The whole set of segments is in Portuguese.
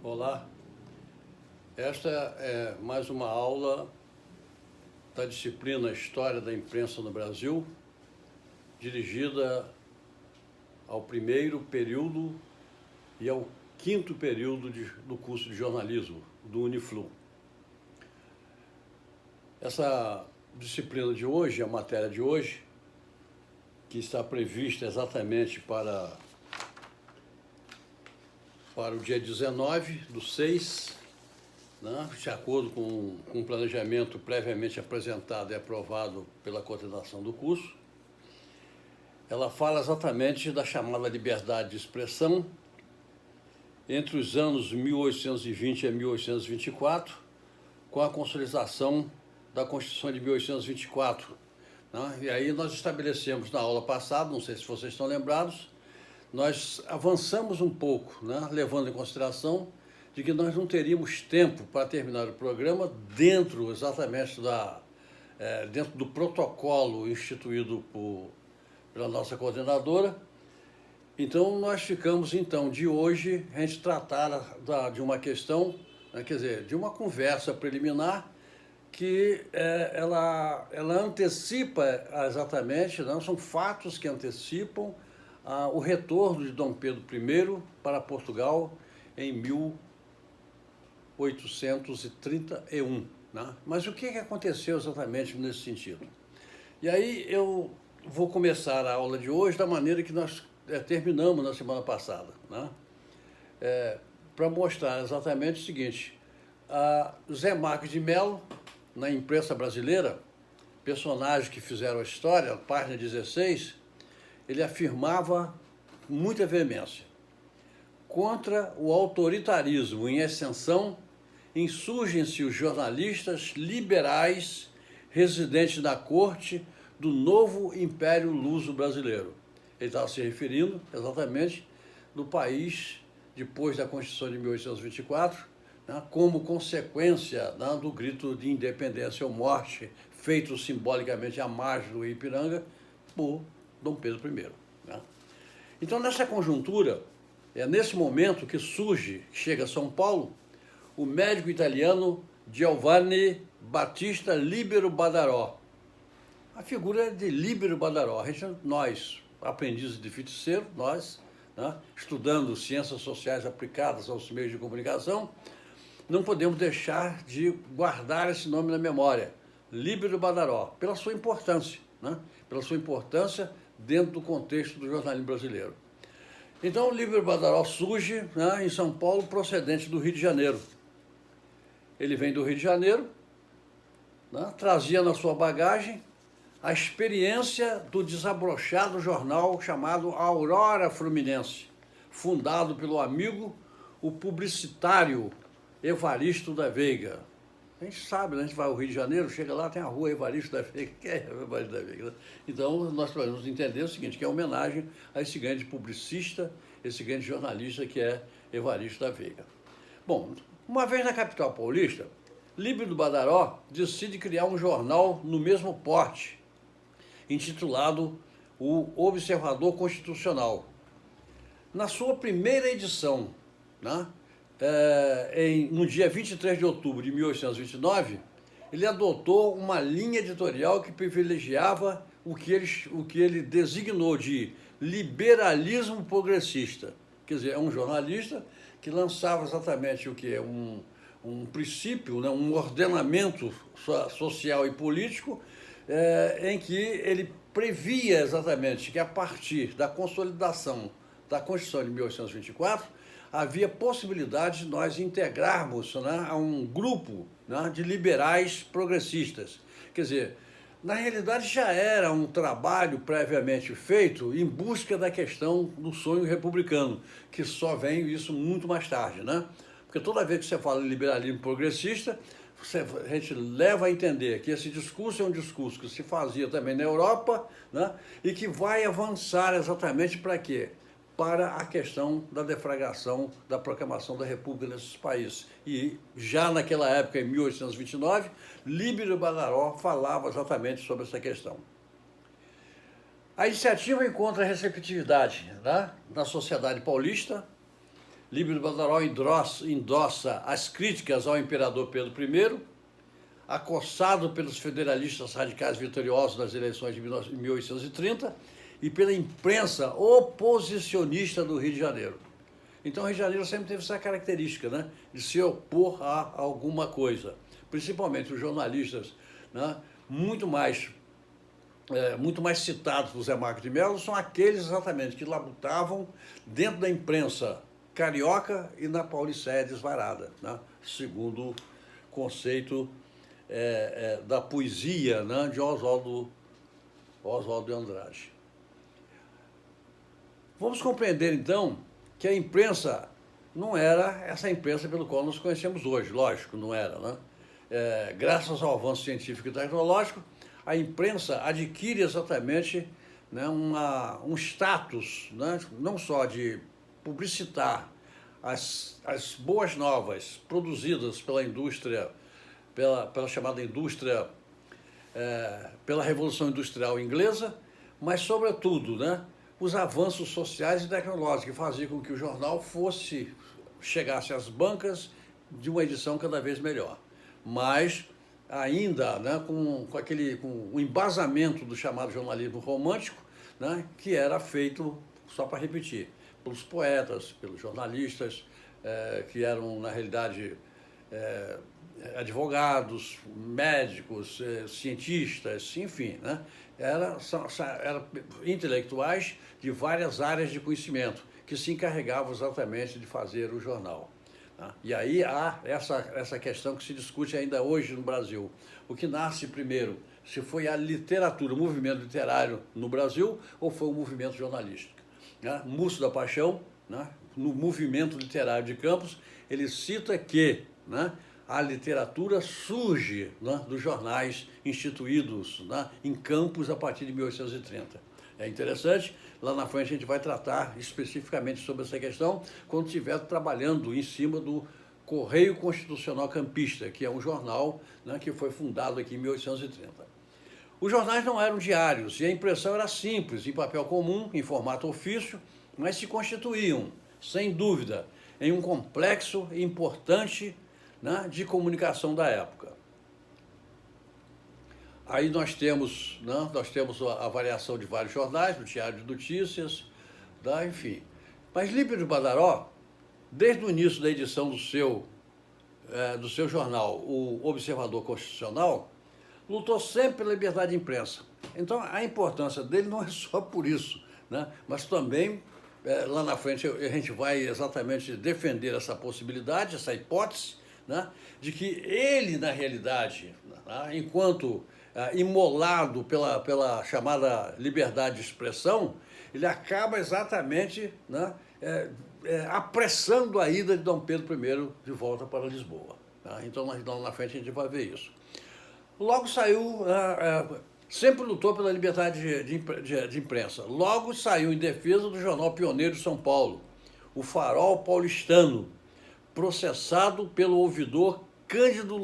Olá, esta é mais uma aula da disciplina História da Imprensa no Brasil, dirigida ao primeiro período e ao quinto período do curso de jornalismo do Uniflu. Essa disciplina de hoje, a matéria de hoje, que está prevista exatamente para o dia 19/6, né, de acordo com um planejamento previamente apresentado e aprovado pela coordenação do curso. Ela fala exatamente da chamada liberdade de expressão entre os anos 1820 a 1824, com a consolidação da Constituição de 1824. Né? E aí nós estabelecemos na aula passada, não sei se vocês estão lembrados, nós avançamos um pouco, né, levando em consideração de que nós não teríamos tempo para terminar o programa dentro exatamente dentro do protocolo instituído pela nossa coordenadora. Então, nós ficamos, de hoje, a gente tratar de uma questão, né, quer dizer, de uma conversa preliminar que ela antecipa exatamente, né, são fatos que antecipam o retorno de Dom Pedro I para Portugal em 1831. Né? Mas o que aconteceu exatamente nesse sentido? E aí eu vou começar a aula de hoje da maneira que nós terminamos na semana passada, né? Para mostrar exatamente o seguinte: Zé Marques de Mello, na imprensa brasileira, personagem que fizeram a história, página 16, ele afirmava com muita veemência: contra o autoritarismo em ascensão, insurgem-se os jornalistas liberais residentes na corte do novo Império Luso brasileiro. Ele estava se referindo exatamente do país depois da Constituição de 1824, né, como consequência, né, do grito de independência ou morte feito simbolicamente à margem do Ipiranga por Dom Pedro I. Né? Então, nessa conjuntura, é nesse momento que chega a São Paulo, o médico italiano Giovanni Battista Libero Badaró. A figura de Libero Badaró, nós, aprendizes de feiticeiro, nós, né, estudando ciências sociais aplicadas aos meios de comunicação, não podemos deixar de guardar esse nome na memória, Libero Badaró, pela sua importância, né, pela sua importância dentro do contexto do jornalismo brasileiro. Então, o Libero Badaró surge, né, em São Paulo, procedente do Rio de Janeiro. Ele vem do Rio de Janeiro, né, trazia na sua bagagem a experiência do desabrochado jornal chamado Aurora Fluminense, fundado pelo amigo, o publicitário Evaristo da Veiga. A gente sabe, né? A gente vai ao Rio de Janeiro, chega lá, tem a rua Evaristo da Veiga. Quem é Evaristo da Veiga? Então, nós precisamos entender o seguinte, que é homenagem a esse grande publicista, esse grande jornalista que é Evaristo da Veiga. Bom, uma vez na capital paulista, Libero Badaró decide criar um jornal no mesmo porte, intitulado O Observador Constitucional. Na sua primeira edição, né, no dia 23 de outubro de 1829, ele adotou uma linha editorial que privilegiava o que ele designou de liberalismo progressista. Quer dizer, é um jornalista que lançava exatamente o que é um princípio, né, um ordenamento social e político, em que ele previa exatamente que a partir da consolidação da Constituição de 1824, havia possibilidade de nós integrarmos, né, a um grupo, né, de liberais progressistas. Quer dizer, na realidade já era um trabalho previamente feito em busca da questão do sonho republicano, que só vem isso muito mais tarde, né? Porque toda vez que você fala em liberalismo progressista, a gente leva a entender que esse discurso é um discurso que se fazia também na Europa, né, e que vai avançar exatamente para quê? Para a questão da deflagração da proclamação da República nesses países. E já naquela época, em 1829, Libero Badaró falava exatamente sobre essa questão. A iniciativa encontra receptividade, né, na sociedade paulista, Líbio de Badaró endossa as críticas ao imperador Pedro I, acossado pelos federalistas radicais vitoriosos nas eleições de 1830 e pela imprensa oposicionista do Rio de Janeiro. Então, o Rio de Janeiro sempre teve essa característica, né, de se opor a alguma coisa, principalmente os jornalistas, né, muito mais citados por Zé Marco de Mello são aqueles exatamente que labutavam dentro da imprensa carioca e na Paulicéia desvarada, né, segundo o conceito da poesia, né, de Oswaldo de Andrade. Vamos compreender, então, que a imprensa não era essa imprensa pelo qual nós conhecemos hoje, lógico, não era, né? Graças ao avanço científico e tecnológico, a imprensa adquire exatamente, né, um status, né, não só de publicitar as boas novas produzidas pela indústria, pela chamada indústria, pela Revolução Industrial Inglesa, mas, sobretudo, né, os avanços sociais e tecnológicos que faziam com que o jornal chegasse às bancas de uma edição cada vez melhor. Mas ainda, né, com o embasamento do chamado jornalismo romântico, né, que era feito, só para repetir, pelos poetas, pelos jornalistas, que eram, na realidade, advogados, médicos, cientistas, enfim, né? Eram intelectuais de várias áreas de conhecimento que se encarregavam exatamente de fazer o jornal. Tá? E aí há essa questão que se discute ainda hoje no Brasil. O que nasce primeiro, se foi a literatura, o movimento literário no Brasil ou foi o movimento jornalístico. Né? Múcio da Paixão, né, no movimento literário de Campos, ele cita que, né, a literatura surge, né, dos jornais instituídos, né, em Campos a partir de 1830. É interessante, lá na frente a gente vai tratar especificamente sobre essa questão quando estiver trabalhando em cima do Correio Constitucional Campista, que é um jornal, né, que foi fundado aqui em 1830. Os jornais não eram diários e a impressão era simples, em papel comum, em formato ofício, mas se constituíam, sem dúvida, em um complexo e importante, né, de comunicação da época. Aí nós temos, né, a variação de vários jornais, do Diário de Notícias, enfim. Mas Líbio de Badaró, desde o início da edição do seu jornal, o Observador Constitucional, lutou sempre pela liberdade de imprensa. Então, a importância dele não é só por isso, né, mas também, lá na frente, a gente vai exatamente defender essa possibilidade, essa hipótese, né, de que ele, na realidade, né, enquanto imolado pela chamada liberdade de expressão, ele acaba exatamente, né, apressando a ida de Dom Pedro I de volta para Lisboa. Tá? Então, lá na frente, a gente vai ver isso. Logo saiu, sempre lutou pela liberdade de imprensa, logo saiu em defesa do jornal pioneiro de São Paulo, o Farol Paulistano, processado pelo ouvidor Cândido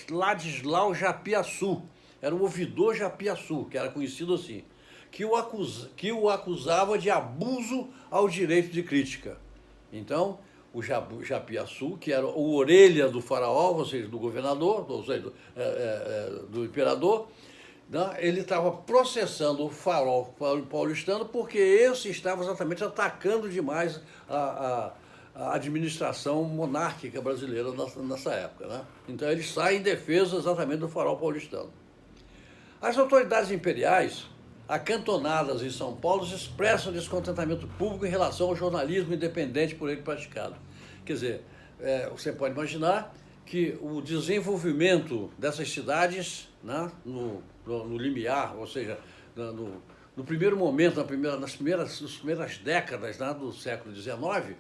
Ladislau Japiaçu. Era o ouvidor Japiaçu, que era conhecido assim, que o acusava de abuso ao direito de crítica. Então, o Japiaçu, que era o orelha do faraó, ou seja, do governador, ou seja, do imperador, né, ele estava processando o Farol Paulistano porque esse estava exatamente atacando demais a administração monárquica brasileira nessa época. Né? Então, ele sai em defesa exatamente do Farol Paulistano. As autoridades imperiais, acantonadas em São Paulo, expressam descontentamento público em relação ao jornalismo independente por ele praticado. Quer dizer, você pode imaginar que o desenvolvimento dessas cidades, né, no limiar, ou seja, no primeiro momento, nas primeiras décadas, né, do século XIX,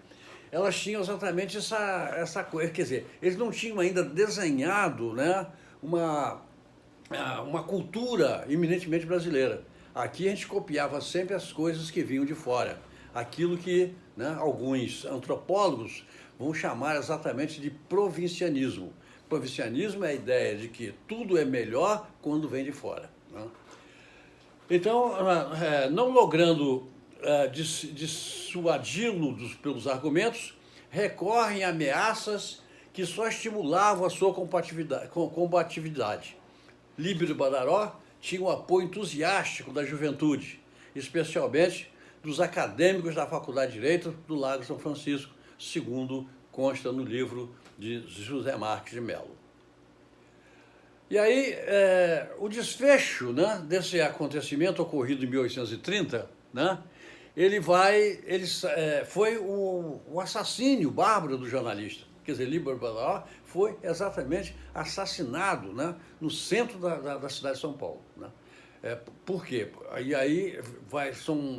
elas tinham exatamente essa coisa. Quer dizer, eles não tinham ainda desenhado, né, uma cultura eminentemente brasileira. Aqui a gente copiava sempre as coisas que vinham de fora. Aquilo que, né, alguns antropólogos vão chamar exatamente de provincianismo. Provincianismo é a ideia de que tudo é melhor quando vem de fora. Né? Então, não logrando dissuadi-lo pelos argumentos, recorrem a ameaças que só estimulavam a sua combatividade. Líbero Badaró tinha o apoio entusiástico da juventude, especialmente dos acadêmicos da Faculdade de Direito do Largo São Francisco, segundo consta no livro de José Marques de Mello. E aí, o desfecho, né, desse acontecimento ocorrido em 1830, né, foi o assassínio bárbaro do jornalista. Quer dizer, Líbero Badaró foi exatamente assassinado, né, no centro da cidade de São Paulo. Né? Por quê? E aí são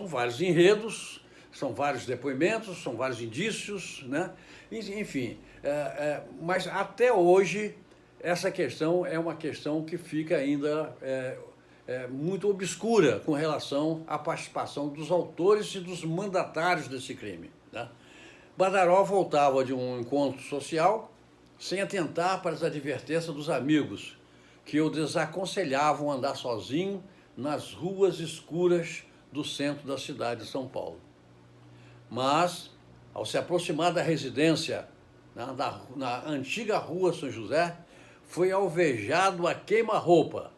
vários enredos, são vários depoimentos, são vários indícios, né? Enfim, mas até hoje essa questão é uma questão que fica ainda muito obscura com relação à participação dos autores e dos mandatários desse crime. Né? Badaró voltava de um encontro social sem atentar para as advertências dos amigos, que o desaconselhavam a andar sozinho nas ruas escuras do centro da cidade de São Paulo. Mas, ao se aproximar da residência, na antiga rua São José, foi alvejado a queima-roupa.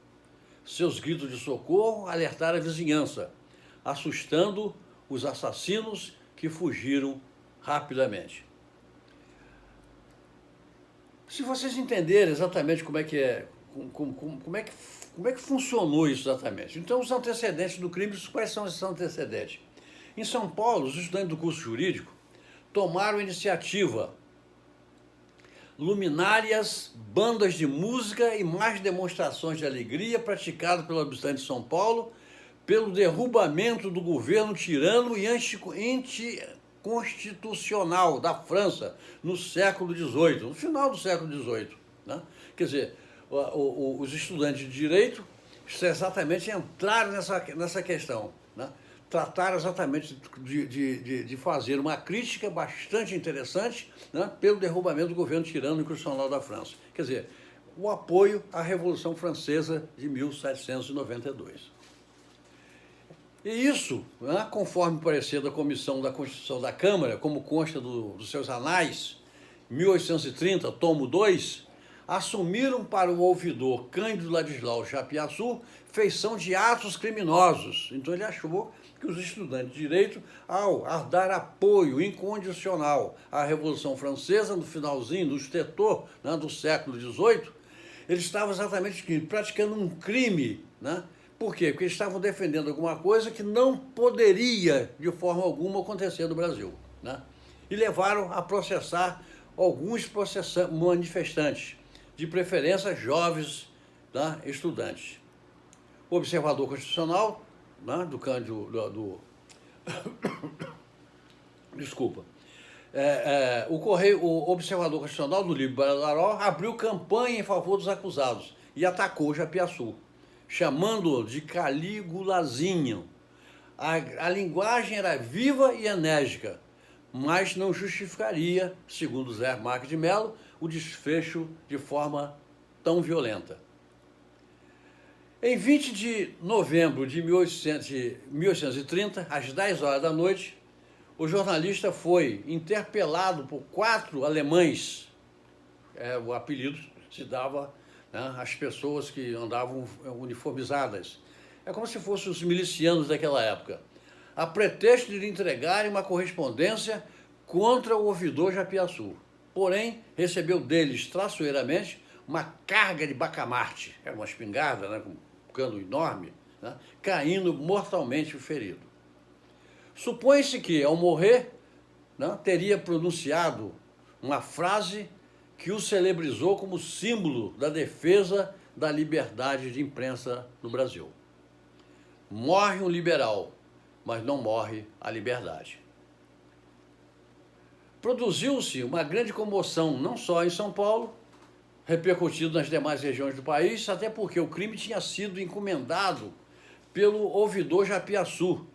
Seus gritos de socorro alertaram a vizinhança, assustando os assassinos que fugiram rapidamente. Se vocês entenderem exatamente como é que funcionou isso exatamente. Então, os antecedentes do crime, quais são esses antecedentes? Em São Paulo, os estudantes do curso jurídico tomaram iniciativa, luminárias, bandas de música e mais demonstrações de alegria praticadas pelos habitantes de São Paulo pelo derrubamento do governo tirano e anticonstitucional da França no século XVIII, no final do século XVIII. Né? Quer dizer, os estudantes de direito exatamente entraram nessa questão, né? Trataram exatamente de fazer uma crítica bastante interessante, né, pelo derrubamento do governo tirano e constitucional da França. Quer dizer, o apoio à Revolução Francesa de 1792. E isso, né, conforme parecer da Comissão da Constituição da Câmara, como consta dos seus anais, 1830, tomo 2, assumiram para o ouvidor Cândido Ladislau Chapiaçu feição de atos criminosos. Então ele achou que os estudantes de direito, ao dar apoio incondicional à Revolução Francesa, no finalzinho, no estetor, né, do século XVIII, eles estavam exatamente praticando um crime. Né? Por quê? Porque eles estavam defendendo alguma coisa que não poderia, de forma alguma, acontecer no Brasil. Né? E levaram a processar alguns manifestantes, de preferência jovens, né, estudantes. O observador constitucional, né, do Cândido, desculpa, o observador constitucional do Líbero Badaró abriu campanha em favor dos acusados e atacou Chapiaçu, chamando-o de Caligulazinho. A linguagem era viva e enérgica, mas não justificaria, segundo Zé Marques de Mello, o desfecho de forma tão violenta. Em 20 de novembro de 1830, às 10 horas da noite, o jornalista foi interpelado por 4 alemães. O apelido se dava, né, às pessoas que andavam uniformizadas. É como se fossem os milicianos daquela época, a pretexto de lhe entregarem uma correspondência contra o ouvidor Chapiaçu. Porém, recebeu deles traiçoeiramente uma carga de bacamarte, era uma espingarda, né, com um cano enorme, né, caindo mortalmente ferido. Supõe-se que, ao morrer, né, teria pronunciado uma frase que o celebrizou como símbolo da defesa da liberdade de imprensa no Brasil. Morre um liberal, mas não morre a liberdade. Produziu-se uma grande comoção, não só em São Paulo, repercutido nas demais regiões do país, até porque o crime tinha sido encomendado pelo ouvidor Chapiaçu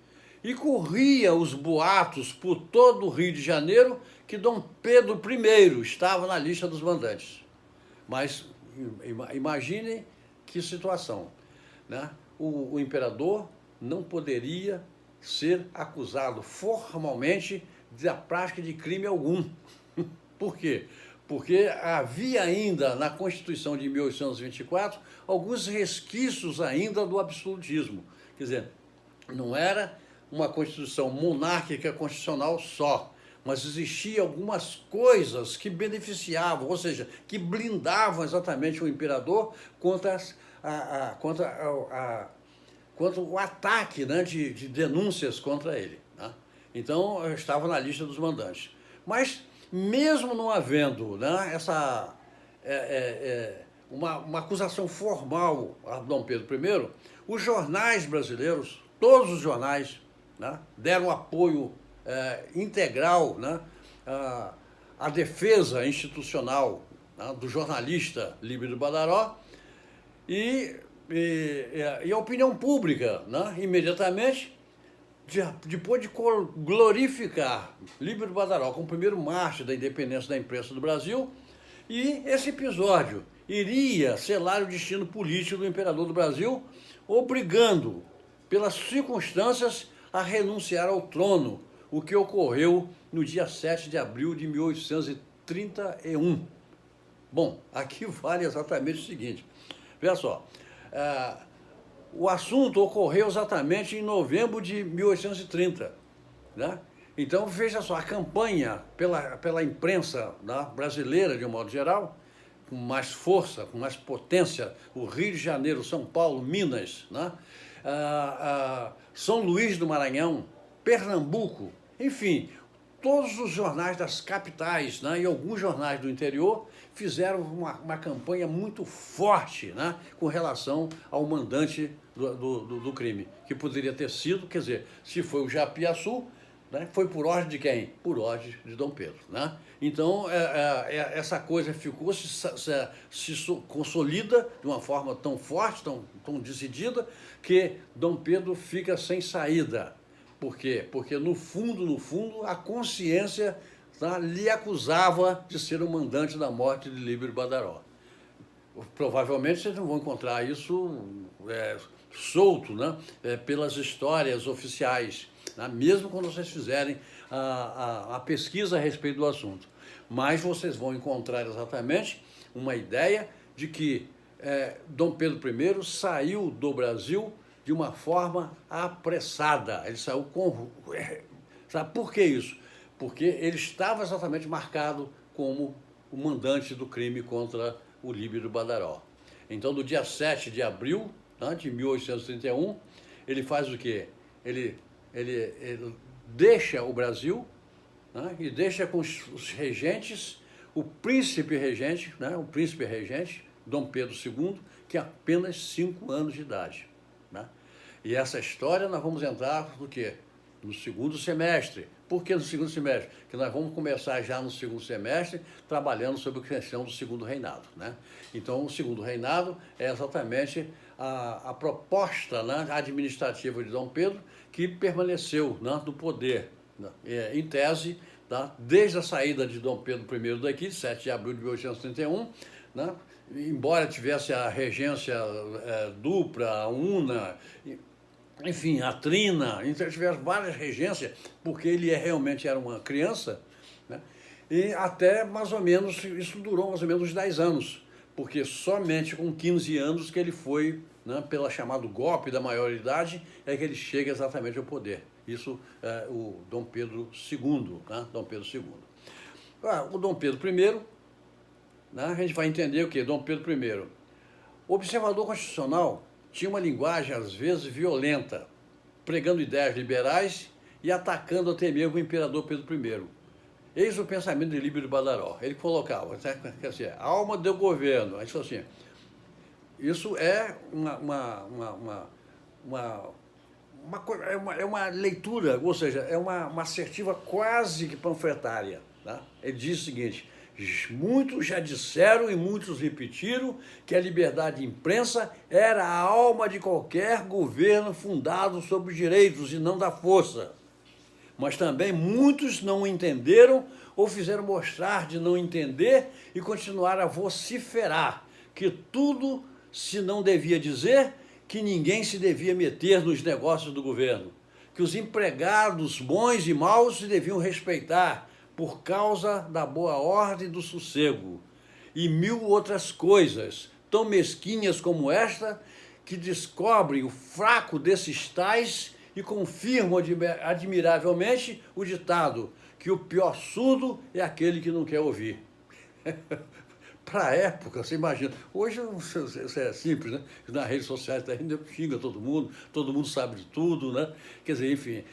e corria os boatos por todo o Rio de Janeiro que Dom Pedro I estava na lista dos mandantes. Mas imaginem que situação, né? O imperador não poderia ser acusado formalmente da prática de crime algum. Por quê? Porque havia ainda na Constituição de 1824 alguns resquícios ainda do absolutismo. Quer dizer, não era uma Constituição monárquica constitucional só, mas existiam algumas coisas que beneficiavam, ou seja, que blindavam exatamente o imperador contra o ataque, né, de denúncias contra ele. Né? Então, eu estava na lista dos mandantes. Mas, mesmo não havendo, né, uma acusação formal a Dom Pedro I, os jornais brasileiros, todos os jornais, né, deram apoio integral, né, à defesa institucional, né, do jornalista Líbero Badaró, e a opinião pública, né, imediatamente, depois de glorificar Líbero Badaró como o primeiro mártir da independência da imprensa do Brasil, e esse episódio iria selar o destino político do imperador do Brasil, obrigando, pelas circunstâncias, a renunciar ao trono, o que ocorreu no dia 7 de abril de 1831. Bom, aqui vale exatamente o seguinte, veja só, o assunto ocorreu exatamente em novembro de 1830, né? Então, veja só, a campanha pela imprensa, né, brasileira, de um modo geral, com mais força, com mais potência, o Rio de Janeiro, São Paulo, Minas, né, São Luís do Maranhão, Pernambuco, enfim, todos os jornais das capitais, né, e alguns jornais do interior fizeram uma campanha muito forte, né, com relação ao mandante do crime, que poderia ter sido, quer dizer, se foi o Japiaçu, né, foi por ordem de quem? Por ordem de Dom Pedro. Né? Então, essa coisa ficou, se consolida de uma forma tão forte, tão decidida, que Dom Pedro fica sem saída. Por quê? Porque, no fundo, a consciência, tá, lhe acusava de ser o mandante da morte de Líbero Badaró. Provavelmente vocês não vão encontrar isso solto, né, pelas histórias oficiais, né, mesmo quando vocês fizerem a pesquisa a respeito do assunto. Mas vocês vão encontrar exatamente uma ideia de que Dom Pedro I saiu do Brasil de uma forma apressada. Ele saiu com... Sabe por que isso? Porque ele estava exatamente marcado como o mandante do crime contra o Líbero Badaró. Então, no dia 7 de abril, né, de 1831, ele faz o quê? Ele deixa o Brasil, né, e deixa com os regentes, o príncipe regente, né, Dom Pedro II, que é apenas 5 anos de idade. Né? E essa história nós vamos entrar no quê? No segundo semestre. Por que no segundo semestre? Porque nós vamos começar já no segundo semestre trabalhando sobre a questão do segundo reinado. Né? Então, o segundo reinado é exatamente a proposta, né, administrativa de Dom Pedro, que permaneceu, né, no poder, né, em tese, tá, desde a saída de Dom Pedro I daqui, 7 de abril de 1831, né, embora tivesse a regência dupla, una, enfim, a trina, então tiveram várias regências, porque ele realmente era uma criança, né, e até mais ou menos, isso durou mais ou menos uns 10 anos, porque somente com 15 anos que ele foi, né, pelo chamado golpe da maioridade, é que ele chega exatamente ao poder. Isso é o Dom Pedro II, né, Dom Pedro II. O Dom Pedro I, né, a gente vai entender o quê? Dom Pedro I. O observador constitucional tinha uma linguagem, às vezes, violenta, pregando ideias liberais e atacando até mesmo o imperador Pedro I. Eis o pensamento de Líbero Badaró. Ele colocava, quer dizer, a alma do governo. Aí falou assim, isso é uma leitura, ou seja, é uma assertiva quase que panfletária. Tá? Ele diz o seguinte: muitos já disseram e muitos repetiram que a liberdade de imprensa era a alma de qualquer governo fundado sobre os direitos e não da força. Mas também muitos não entenderam ou fizeram mostrar de não entender e continuaram a vociferar que tudo se não devia dizer, que ninguém se devia meter nos negócios do governo, que os empregados bons e maus se deviam respeitar por causa da boa ordem e do sossego, e mil outras coisas tão mesquinhas como esta, que descobrem o fraco desses tais e confirmam admiravelmente o ditado que o pior surdo é aquele que não quer ouvir. Para a época, você imagina, hoje isso é simples, né? Nas redes sociais ainda xinga todo mundo sabe de tudo, né? Quer dizer, enfim,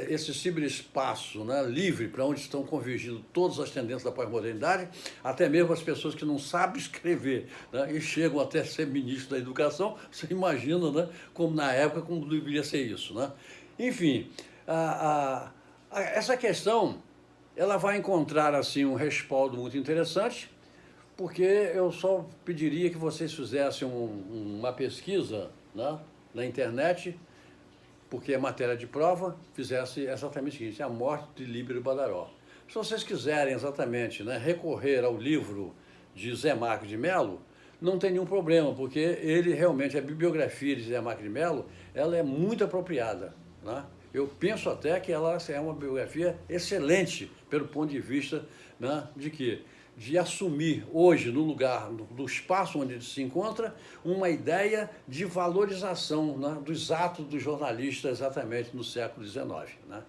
esse ciberespaço, né, livre, para onde estão convergindo todas as tendências da pós-modernidade, até mesmo as pessoas que não sabem escrever, né, e chegam até a ser ministro da educação, você imagina, né, como na época, como deveria ser isso, né? Enfim, essa questão, ela vai encontrar, assim, um respaldo muito interessante, porque eu só pediria que vocês fizessem uma pesquisa, né, na internet, porque é matéria de prova, fizesse exatamente o seguinte: a morte de Líbero Badaró. Se vocês quiserem exatamente, né, recorrer ao livro de Zé Marques de Mello, não tem nenhum problema, porque ele realmente, a bibliografia de Zé Marques de Mello, ela é muito apropriada, né? Eu penso até que ela é uma biografia excelente, pelo ponto de vista, né, de que? De assumir hoje, no lugar, do espaço onde ele se encontra, uma ideia de valorização, né, dos atos do jornalista exatamente no século XIX. Né?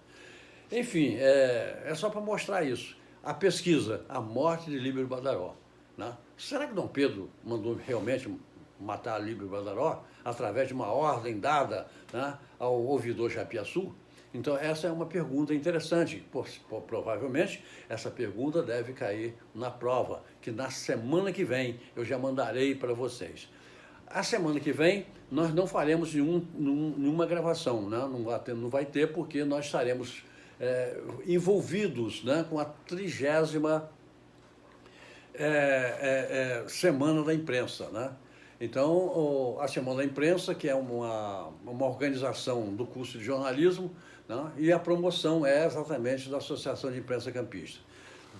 Enfim, é só para mostrar isso. A pesquisa, a morte de Líbero Badaró. Né? Será que Dom Pedro mandou realmente matar Líbero Badaró através de uma ordem dada, né, ao ouvidor Japiaçu? Então, essa é uma pergunta interessante. Provavelmente, essa pergunta deve cair na prova, que na semana que vem eu já mandarei para vocês. A semana que vem, nós não faremos nenhuma gravação, né? Não vai ter, porque nós estaremos envolvidos, né, com a 30ª Semana da Imprensa, né? Então, a Semana da Imprensa, que é uma organização do curso de jornalismo, né? E a promoção é exatamente da Associação de Imprensa Campista.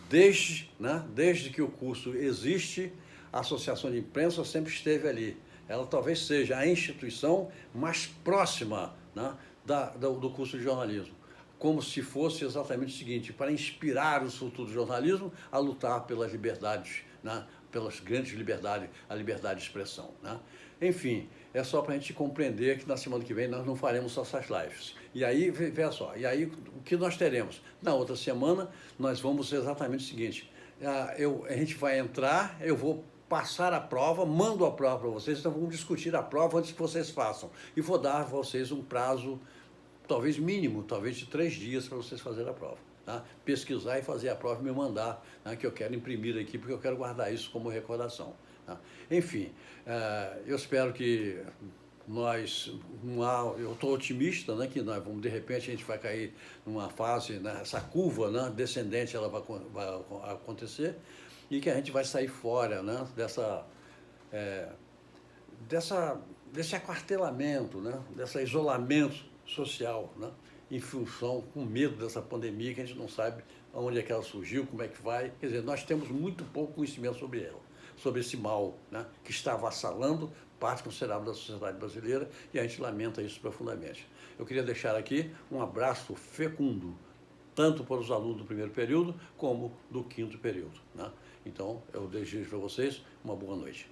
Desde que o curso existe, a Associação de Imprensa sempre esteve ali. Ela talvez seja a instituição mais próxima, né, do curso de jornalismo, como se fosse exatamente o seguinte: para inspirar os futuros do jornalismo a lutar pelas liberdades, né, pelas grandes liberdades, a liberdade de expressão. Né? Enfim, é só para a gente compreender que na semana que vem nós não faremos só essas lives. E aí, veja só, e aí o que nós teremos? Na outra semana, nós vamos exatamente o seguinte: a gente vai entrar, eu vou passar a prova, mando a prova para vocês, então vamos discutir a prova antes que vocês façam. E vou dar a vocês um prazo, talvez mínimo, talvez de 3 dias para vocês fazerem a prova. Tá? Pesquisar e fazer a prova e me mandar, né, que eu quero imprimir aqui, porque eu quero guardar isso como recordação. Tá? Enfim, eu espero que eu estou otimista, né, que nós vamos, de repente, a gente vai cair numa fase, né, essa curva, né, descendente, ela vai acontecer, e que a gente vai sair fora, né, desse aquartelamento, né, desse isolamento social, né, em função, com medo dessa pandemia, que a gente não sabe onde é que ela surgiu, como é que vai. Quer dizer, nós temos muito pouco conhecimento sobre ela, sobre esse mal, né, que está avassalando parte considerável da sociedade brasileira, e a gente lamenta isso profundamente. Eu queria deixar aqui um abraço fecundo, tanto para os alunos do primeiro período, como do quinto período. Né? Então, eu desejo para vocês uma boa noite.